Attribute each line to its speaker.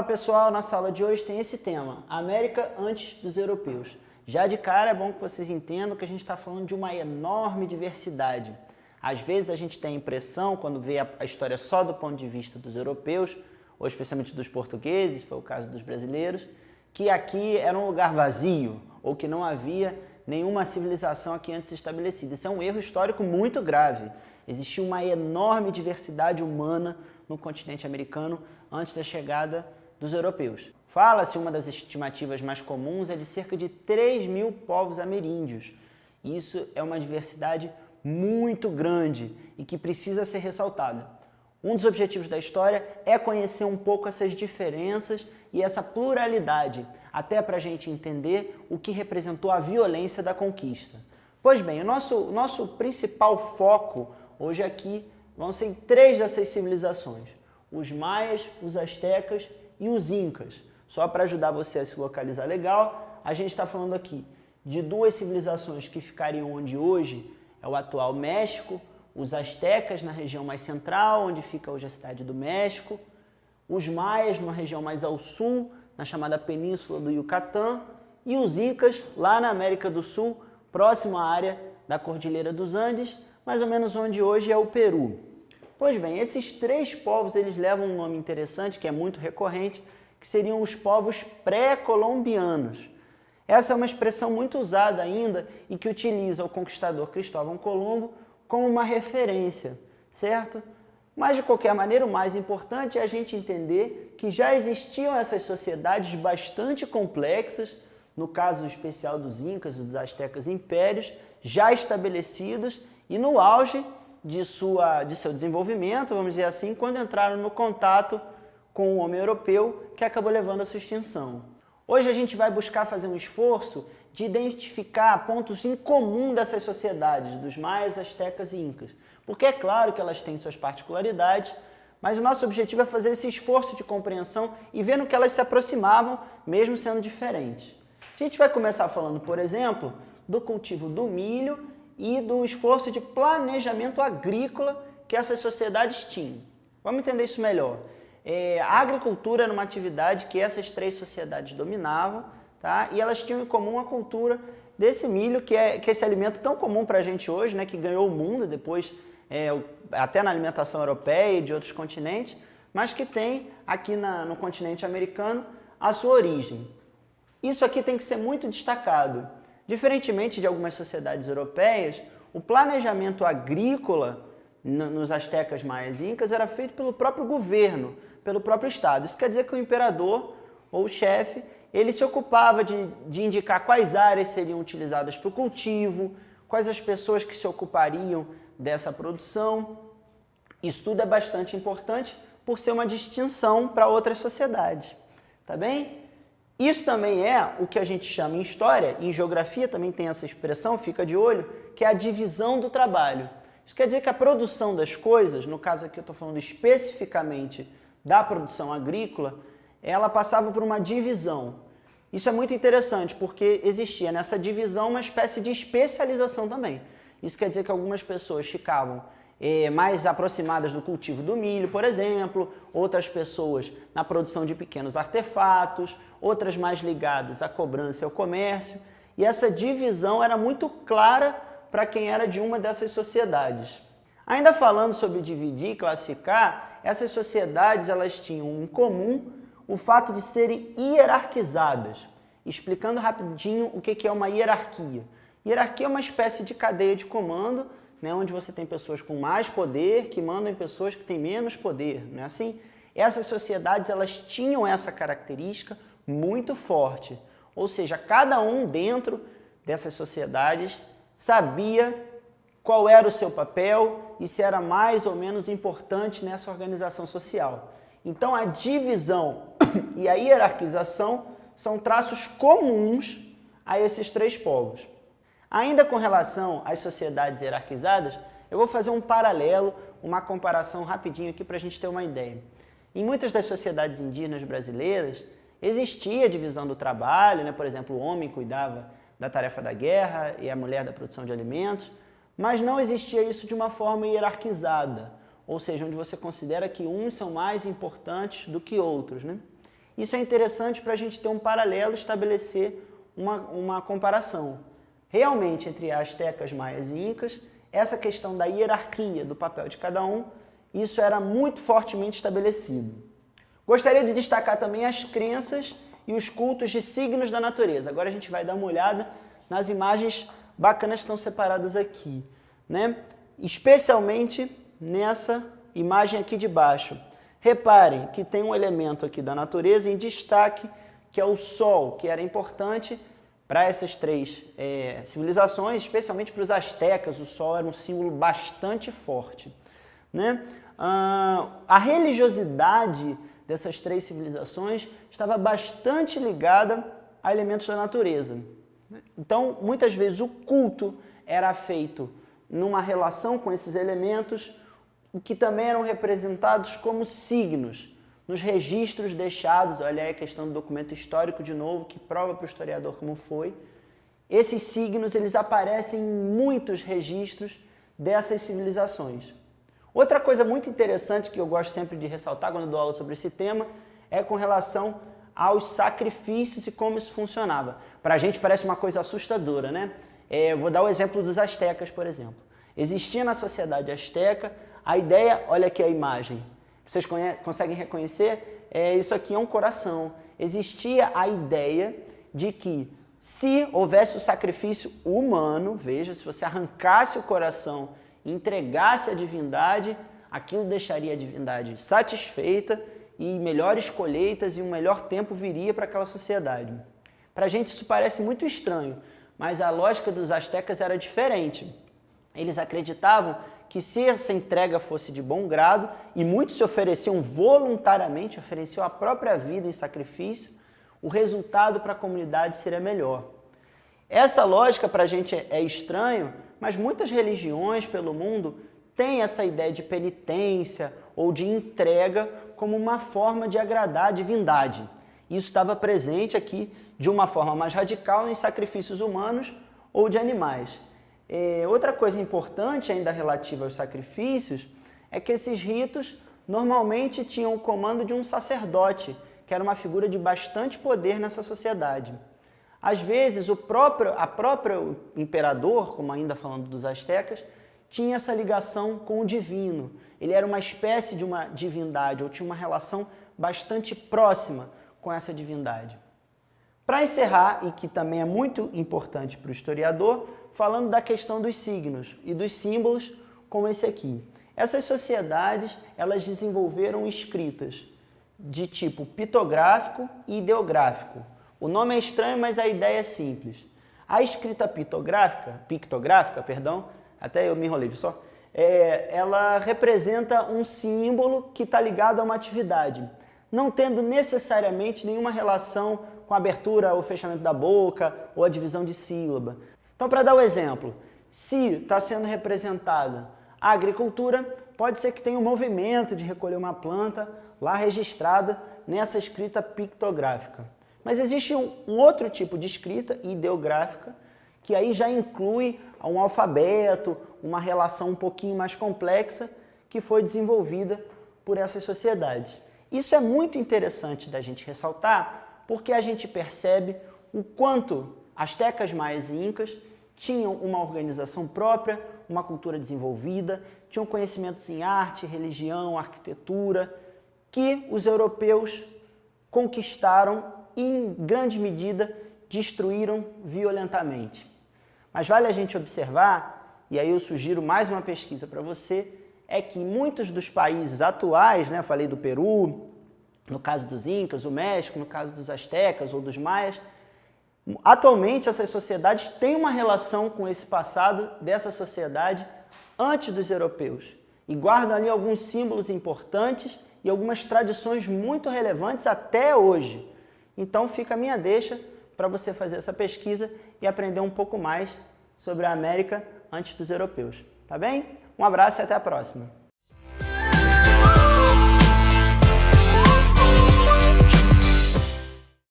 Speaker 1: pessoal, nossa aula de hoje tem esse tema, América antes dos europeus. Já de cara é bom que vocês entendam que a gente está falando de uma enorme diversidade. Às vezes a gente tem a impressão, quando vê a história só do ponto de vista dos europeus, ou especialmente dos portugueses, foi o caso dos brasileiros, que aqui era um lugar vazio, ou que não havia nenhuma civilização aqui antes estabelecida. Isso é um erro histórico muito grave. Existia uma enorme diversidade humana no continente americano antes da chegada dos europeus. Fala-se, uma das estimativas mais comuns é de cerca de 3.000 povos ameríndios. Isso é uma diversidade muito grande e que precisa ser ressaltada. Um dos objetivos da história é conhecer um pouco essas diferenças e essa pluralidade, até para a gente entender o que representou a violência da conquista. Pois bem, o nosso principal foco hoje aqui vão ser em 3 dessas civilizações: os maias, os astecas e os incas. Só para ajudar você a se localizar legal, a gente está falando aqui de 2 civilizações que ficariam onde hoje é o atual México, os astecas na região mais central, onde fica hoje a cidade do México, os maias numa região mais ao sul, na chamada Península do Yucatán, e os incas lá na América do Sul, próximo à área da Cordilheira dos Andes, mais ou menos onde hoje é o Peru. Pois bem, esses 3 povos eles levam um nome interessante, que é muito recorrente, que seriam os povos pré-colombianos. Essa é uma expressão muito usada ainda e que utiliza o conquistador Cristóvão Colombo como uma referência, certo? Mas, de qualquer maneira, o mais importante é a gente entender que já existiam essas sociedades bastante complexas, no caso especial dos incas, dos astecas impérios, já estabelecidos e no auge de seu desenvolvimento, vamos dizer assim, quando entraram no contato com o homem europeu, que acabou levando à sua extinção. Hoje a gente vai buscar fazer um esforço de identificar pontos em comum dessas sociedades, dos maias, astecas e incas. Porque é claro que elas têm suas particularidades, mas o nosso objetivo é fazer esse esforço de compreensão e ver no que elas se aproximavam, mesmo sendo diferentes. A gente vai começar falando, por exemplo, do cultivo do milho e do esforço de planejamento agrícola que essas sociedades tinham. Vamos entender isso melhor. A agricultura era uma atividade que essas 3 sociedades dominavam, tá? E elas tinham em comum a cultura desse milho, que é esse alimento tão comum para a gente hoje, né? Que ganhou o mundo depois, até na alimentação europeia e de outros continentes, mas que tem aqui no continente americano a sua origem. Isso aqui tem que ser muito destacado. Diferentemente de algumas sociedades europeias, o planejamento agrícola nos astecas, maias e incas era feito pelo próprio governo, pelo próprio Estado. Isso quer dizer que o imperador ou o chefe, ele se ocupava de indicar quais áreas seriam utilizadas para o cultivo, quais as pessoas que se ocupariam dessa produção. Isso tudo é bastante importante por ser uma distinção para outras sociedades, tá bem? Isso também é o que a gente chama em história, e em geografia também tem essa expressão, fica de olho, que é a divisão do trabalho. Isso quer dizer que a produção das coisas, no caso aqui eu estou falando especificamente da produção agrícola, ela passava por uma divisão. Isso é muito interessante, porque existia nessa divisão uma espécie de especialização também. Isso quer dizer que algumas pessoas ficavam mais aproximadas do cultivo do milho, por exemplo, outras pessoas na produção de pequenos artefatos, outras mais ligadas à cobrança e ao comércio. E essa divisão era muito clara para quem era de uma dessas sociedades. Ainda falando sobre dividir e classificar, essas sociedades elas tinham em comum o fato de serem hierarquizadas. Explicando rapidinho o que é uma hierarquia. Hierarquia é uma espécie de cadeia de comando, né, onde você tem pessoas com mais poder que mandam em pessoas que têm menos poder, não é assim? Essas sociedades elas tinham essa característica muito forte, ou seja, cada um dentro dessas sociedades sabia qual era o seu papel e se era mais ou menos importante nessa organização social. Então a divisão e a hierarquização são traços comuns a esses 3 povos. Ainda com relação às sociedades hierarquizadas, eu vou fazer um paralelo, uma comparação rapidinho aqui para a gente ter uma ideia. Em muitas das sociedades indígenas brasileiras, existia a divisão do trabalho, né? Por exemplo, o homem cuidava da tarefa da guerra e a mulher da produção de alimentos, mas não existia isso de uma forma hierarquizada, ou seja, onde você considera que uns são mais importantes do que outros, né? Isso é interessante para a gente ter um paralelo, estabelecer uma comparação. Realmente, entre astecas, maias e incas, essa questão da hierarquia do papel de cada um, isso era muito fortemente estabelecido. Gostaria de destacar também as crenças e os cultos de signos da natureza. Agora a gente vai dar uma olhada nas imagens bacanas que estão separadas aqui, né? Especialmente nessa imagem aqui de baixo. Reparem que tem um elemento aqui da natureza em destaque, que é o Sol, que era importante para essas três civilizações, especialmente para os astecas. O Sol era um símbolo bastante forte, né? A religiosidade dessas três civilizações estava bastante ligada a elementos da natureza. Então, muitas vezes o culto era feito numa relação com esses elementos, que também eram representados como signos nos registros deixados. Olha aí a questão do documento histórico de novo, que prova para o historiador como foi. Esses signos, eles aparecem em muitos registros dessas civilizações. Outra coisa muito interessante que eu gosto sempre de ressaltar quando dou aula sobre esse tema é com relação aos sacrifícios e como isso funcionava. Para a gente parece uma coisa assustadora, né? Eu vou dar o exemplo dos astecas, por exemplo. Existia na sociedade asteca a ideia, olha aqui a imagem, vocês conseguem reconhecer? Isso aqui é um coração. Existia a ideia de que se houvesse o sacrifício humano, veja, se você arrancasse o coração e entregasse a divindade, aquilo deixaria a divindade satisfeita e melhores colheitas e um melhor tempo viria para aquela sociedade. Para a gente isso parece muito estranho, mas a lógica dos astecas era diferente. Eles acreditavam que se essa entrega fosse de bom grado, e muitos se ofereciam voluntariamente, ofereciam a própria vida em sacrifício, o resultado para a comunidade seria melhor. Essa lógica para a gente é estranho, mas muitas religiões pelo mundo têm essa ideia de penitência ou de entrega como uma forma de agradar a divindade. Isso estava presente aqui de uma forma mais radical em sacrifícios humanos ou de animais. Outra coisa importante ainda relativa aos sacrifícios é que esses ritos normalmente tinham o comando de um sacerdote, que era uma figura de bastante poder nessa sociedade. Às vezes, o próprio imperador, como ainda falando dos astecas, tinha essa ligação com o divino. Ele era uma espécie de uma divindade, ou tinha uma relação bastante próxima com essa divindade. Para encerrar, e que também é muito importante para o historiador, falando da questão dos signos e dos símbolos, como esse aqui. Essas sociedades, elas desenvolveram escritas de tipo pitográfico e ideográfico. O nome é estranho, mas a ideia é simples. A escrita pictográfica, até eu me enrolei, só, ela representa um símbolo que está ligado a uma atividade, não tendo necessariamente nenhuma relação com a abertura ou fechamento da boca ou a divisão de sílaba. Então, para dar o exemplo, se está sendo representada a agricultura, pode ser que tenha um movimento de recolher uma planta lá registrada nessa escrita pictográfica. Mas existe um outro tipo de escrita, ideográfica, que aí já inclui um alfabeto, uma relação um pouquinho mais complexa, que foi desenvolvida por essas sociedades. Isso é muito interessante da gente ressaltar, porque a gente percebe o quanto astecas, maias e incas tinham uma organização própria, uma cultura desenvolvida, tinham conhecimentos em arte, religião, arquitetura, que os europeus conquistaram e, em grande medida, destruíram violentamente. Mas vale a gente observar, e aí eu sugiro mais uma pesquisa para você, é que muitos dos países atuais, né, eu falei do Peru, no caso dos incas, o México, no caso dos astecas ou dos maias, atualmente essas sociedades têm uma relação com esse passado dessa sociedade antes dos europeus e guardam ali alguns símbolos importantes e algumas tradições muito relevantes até hoje. Então fica a minha deixa para você fazer essa pesquisa e aprender um pouco mais sobre a América antes dos europeus. Tá bem? Um abraço e até a próxima!